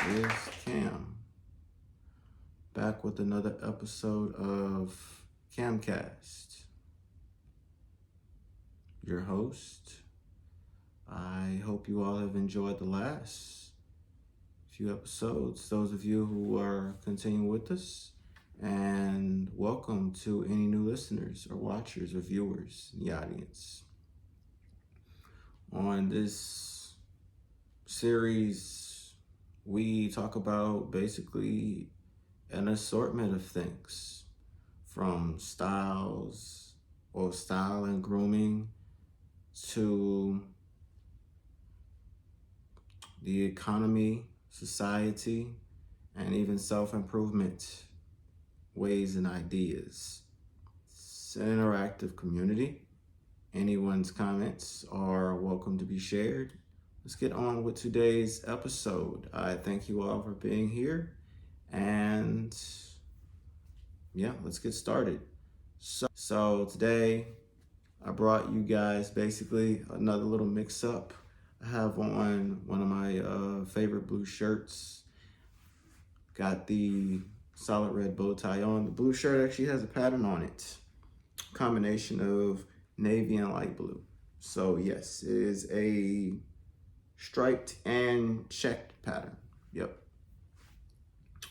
is Cam, back with another episode of CamCast. Your host. I hope you all have enjoyed the last few episodes, those of you who are continuing with us, and welcome to any new listeners or watchers or viewers in the audience. On this series, we talk about basically an assortment of things, from style and grooming, to the economy, society, and even self-improvement ways and ideas. It's an interactive community. Anyone's comments are welcome to be shared. Let's get on with today's episode. I thank you all for being here, and let's get started. So today I brought you guys basically another little mix-up. I have on one of my favorite blue shirts. Got the solid red bow tie on. The blue shirt actually has a pattern on it. Combination of navy and light blue. So yes, it is a striped and checked pattern. Yep.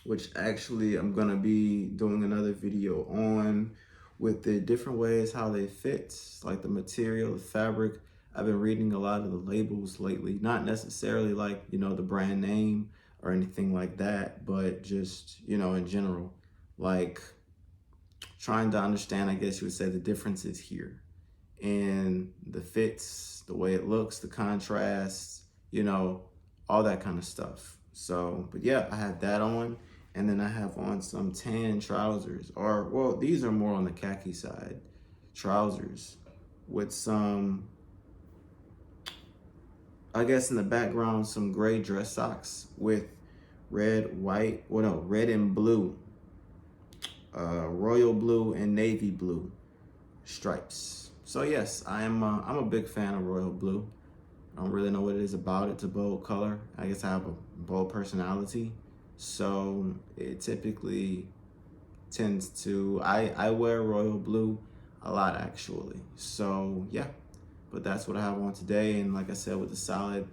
Which actually I'm gonna be doing another video on, with the different ways how they fit, like the material, the fabric. I've been reading a lot of the labels lately, not necessarily like, the brand name or anything like that, but just, in general, like trying to understand, I guess you would say, the differences here in the fits, the way it looks, the contrast, all that kind of stuff. So, but yeah, I have that on. And then I have on some tan trousers, these are more on the khaki side, trousers with some, I guess in the background, some gray dress socks with red and blue, royal blue and navy blue stripes. So yes, I'm a big fan of royal blue. I don't really know what it is about it. It's a bold color. I guess I have a bold personality. So it typically tends to, I wear royal blue a lot actually. So yeah, but that's what I have on today. And like I said, with the solid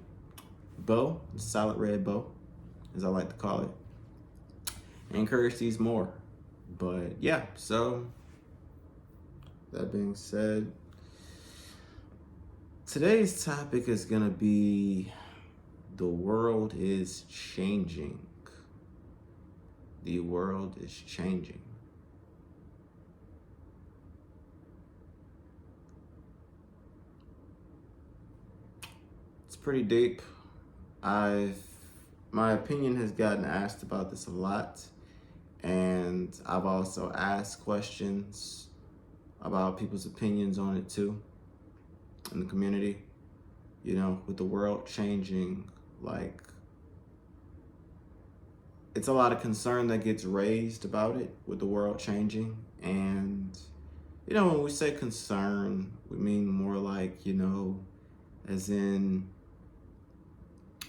red bow, as I like to call it. I encourage these more. But yeah, so that being said, today's topic is gonna be the world is changing. The world is changing. It's pretty deep. My opinion has gotten asked about this a lot, and I've also asked questions about people's opinions on it too in the community. With the world changing, like, it's a lot of concern that gets raised about it with the world changing. And, when we say concern, we mean more like, as in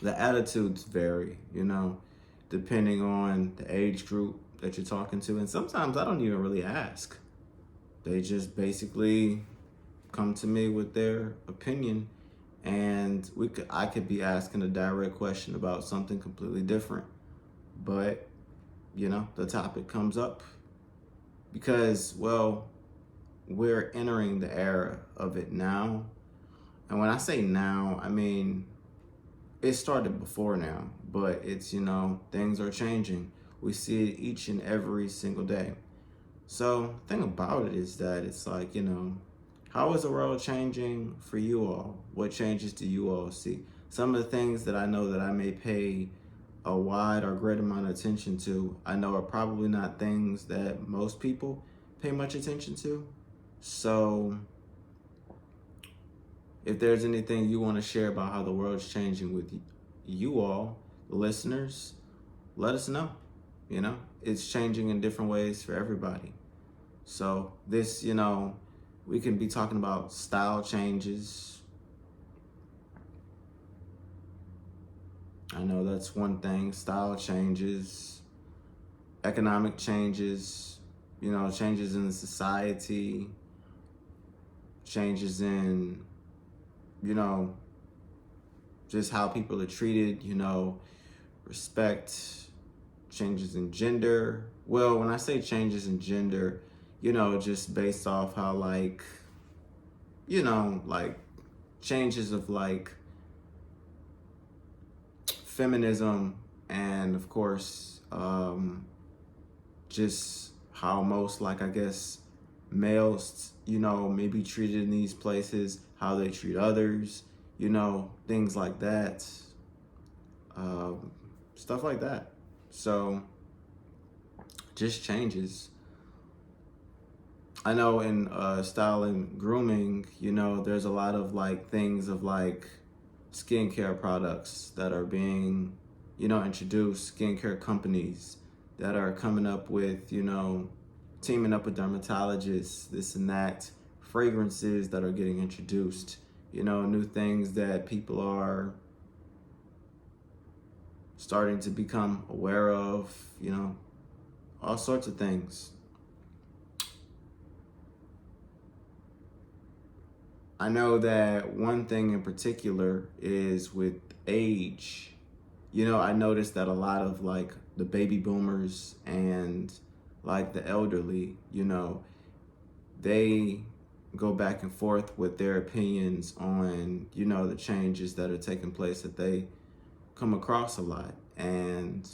the attitudes vary, depending on the age group that you're talking to. And sometimes I don't even really ask. They just basically come to me with their opinion, and I could be asking a direct question about something completely different. But, the topic comes up because, we're entering the era of it now. And when I say now, I mean, it started before now, but it's, things are changing. We see it each and every single day. So the thing about it is that it's like, how is the world changing for you all? What changes do you all see? Some of the things that I know that I may pay a wide or great amount of attention to, I know are probably not things that most people pay much attention to. So if there's anything you want to share about how the world's changing with you all, the listeners, let us know. It's changing in different ways for everybody. So this, we can be talking about style changes, I know that's one thing. Style changes, economic changes, changes in the society, changes in, you know, just how people are treated, respect, changes in gender. Well, when I say changes in gender, just based off how like changes of like feminism and of course just how most like I guess males may be treated in these places, how they treat others, things like that, stuff like that. So just changes. I know in style and grooming, there's a lot of like things of like skincare products that are being, introduced, skincare companies that are coming up with, teaming up with dermatologists, this and that, fragrances that are getting introduced, new things that people are starting to become aware of, all sorts of things. I know that one thing in particular is with age. I noticed that a lot of like the baby boomers and like the elderly, they go back and forth with their opinions on, the changes that are taking place that they come across a lot. And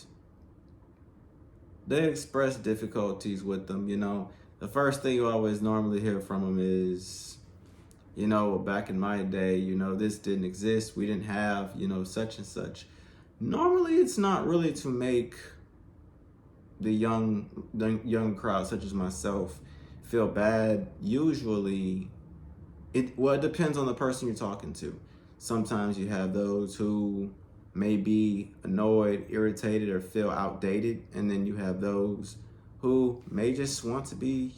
they express difficulties with them, The first thing you always normally hear from them is, back in my day, this didn't exist. We didn't have, such and such. Normally, it's not really to make the young crowd, such as myself, feel bad. Usually, it depends on the person you're talking to. Sometimes you have those who may be annoyed, irritated, or feel outdated, and then you have those who may just want to be,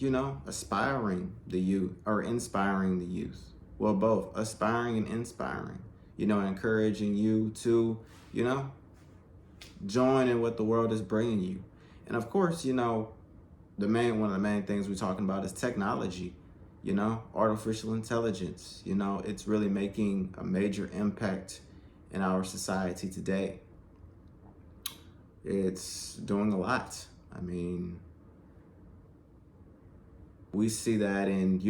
aspiring the youth or inspiring the youth. Well, both aspiring and inspiring, encouraging you to, join in what the world is bringing you. And of course, one of the main things we're talking about is technology, artificial intelligence. It's really making a major impact in our society today. It's doing a lot. I mean, we see that in,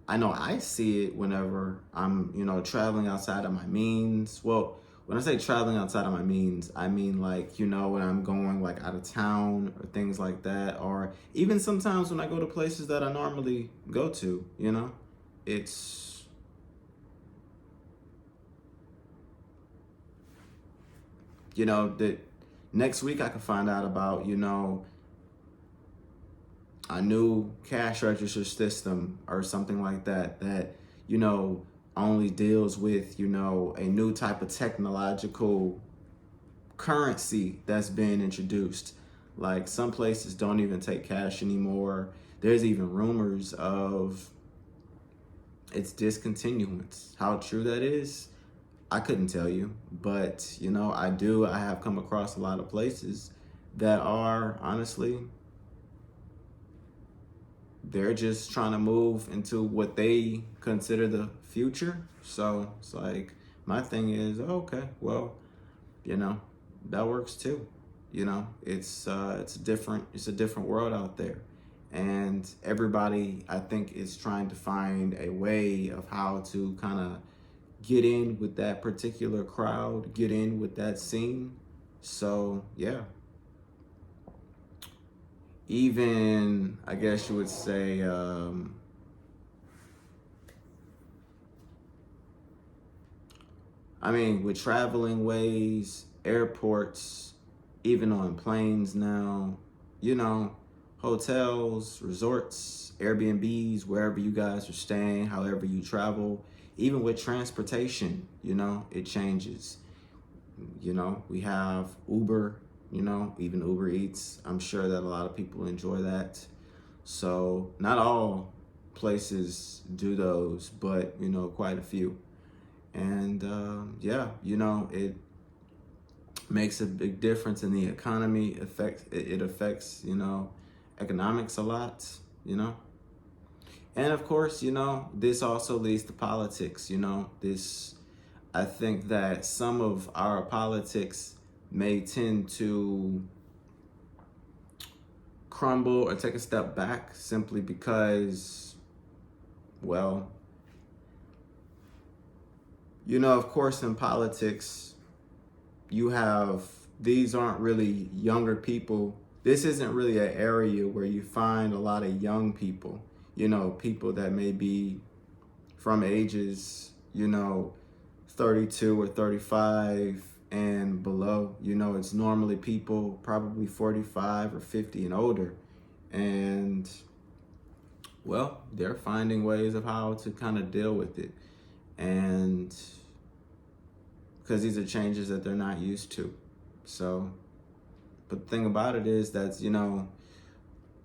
I know I see it whenever I'm, traveling outside of my means. Well, when I say traveling outside of my means, I mean like, when I'm going like out of town or things like that, or even sometimes when I go to places that I normally go to, it's, that next week I could find out about, a new cash register system or something like that, only deals with, a new type of technological currency that's been introduced. Like some places don't even take cash anymore. There's even rumors of its discontinuance. How true that is, I couldn't tell you, but I have come across a lot of places that are honestly, they're just trying to move into what they consider the future. So it's like, my thing is, okay, well, that works too. It's a different world out there. And everybody, I think, is trying to find a way of how to kind of get in with that particular crowd, get in with that scene. So, yeah. Even, I guess you would say, with traveling ways, airports, even on planes now, hotels, resorts, Airbnbs, wherever you guys are staying, however you travel, even with transportation, it changes. We have Uber, even Uber Eats. I'm sure that a lot of people enjoy that. So not all places do those, but, quite a few. And makes a big difference in the economy. It affects, economics a lot, you know. And of course, this also leads to politics, this I think that some of our politics may tend to crumble or take a step back simply because, well, of course, in politics, these aren't really younger people. This isn't really an area where you find a lot of young people, people that may be from ages, 32 or 35 and below. It's normally people probably 45 or 50 and older. And, well, they're finding ways of how to kind of deal with it. And because these are changes that they're not used to. So, but the thing about it is that,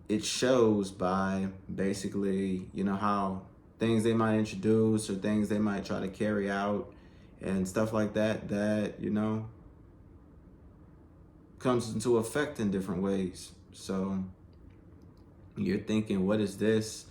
it shows by basically, how things they might introduce or things they might try to carry out and stuff like that, comes into effect in different ways. So you're thinking, what is this?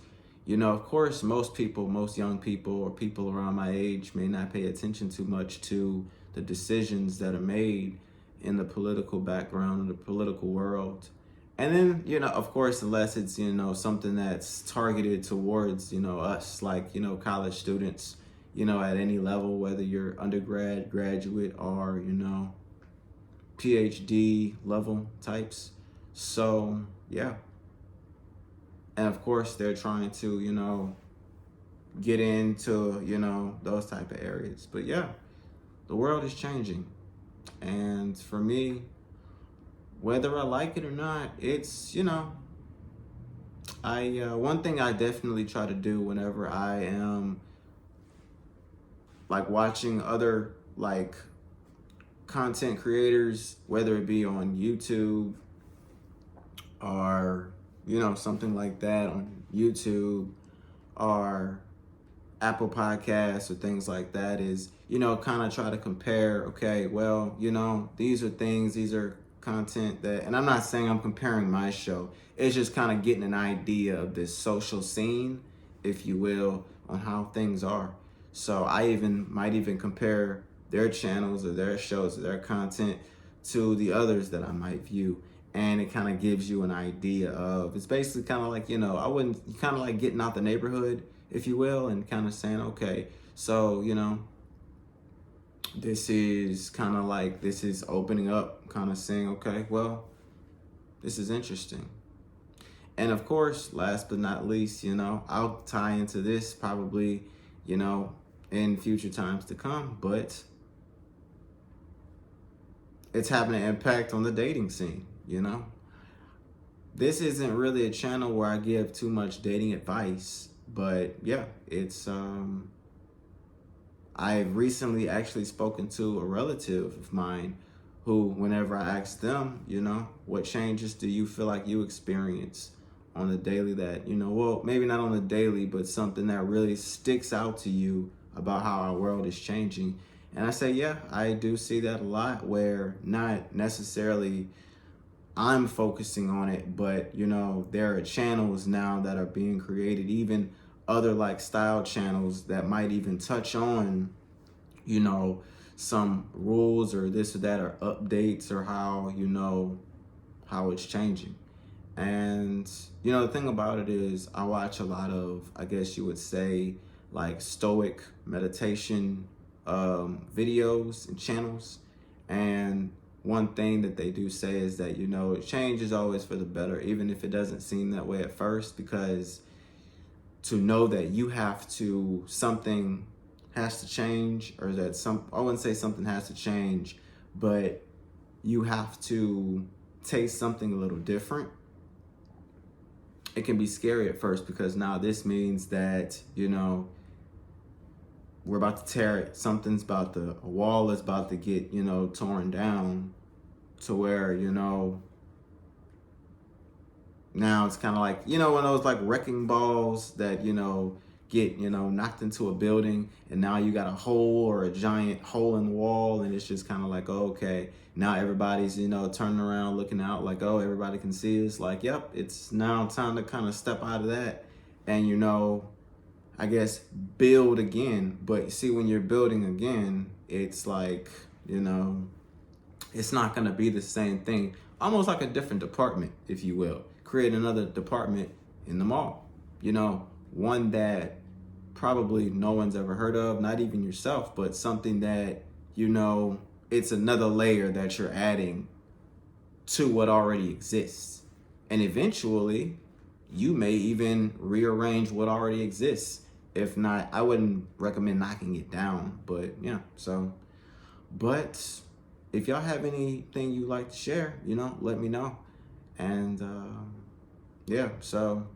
Of course, most young people or people around my age may not pay attention too much to the decisions that are made in the political background of the political world. And then, of course, unless it's, something that's targeted towards, us, like, college students, at any level, whether you're undergrad, graduate, or, PhD level types. So, yeah. And of course, they're trying to, get into, those type of areas. But yeah, the world is changing. And for me, whether I like it or not, it's, one thing I definitely try to do whenever I am like watching other like content creators, whether it be on YouTube or, something like that on YouTube or Apple Podcasts or things like that, is, kind of try to compare, okay, well, these are content that, and I'm not saying I'm comparing my show, it's just kind of getting an idea of this social scene, if you will, on how things are. So I might even compare their channels or their shows or their content to the others that I might view. And it kind of gives you an idea of, it's basically kind of like, kind of like getting out the neighborhood, if you will, and kind of saying, okay, so, this is kind of like, this is opening up, kind of saying, okay, well, this is interesting. And of course, last but not least, I'll tie into this probably, in future times to come, but it's having an impact on the dating scene, This isn't really a channel where I give too much dating advice, but yeah, it's, I've recently actually spoken to a relative of mine who, whenever I asked them, what changes do you feel like you experience on the daily that, well, maybe not on the daily, but something that really sticks out to you about how our world is changing. And I say, yeah, I do see that a lot, where not necessarily I'm focusing on it, but, there are channels now that are being created, even other like style channels that might even touch on, some rules or this or that, or updates, or how it's changing. And, the thing about it is, I watch a lot of, I guess you would say, like stoic meditation videos and channels. And one thing that they do say is that, change is always for the better, even if it doesn't seem that way at first, because to know that something has to change, or that I wouldn't say something has to change, but you have to taste something a little different. It can be scary at first, because now this means that, we're about to tear it. A wall is about to get, torn down, to where, now it's kind of like, one of those like wrecking balls that, get, knocked into a building, and now you got a hole or a giant hole in the wall, and it's just kind of like, oh, okay, now everybody's, turning around looking out like, oh, everybody can see us. Like, yep, it's now time to kind of step out of that and, I guess build again. But see, when you're building again, it's like, it's not going to be the same thing. Almost like a different department, if you will. Create another department in the mall, one that probably no one's ever heard of, not even yourself, but something that, it's another layer that you're adding to what already exists. And eventually, you may even rearrange what already exists. If not, I wouldn't recommend knocking it down, but yeah, so. But if y'all have anything you'd like to share, let me know. And yeah, so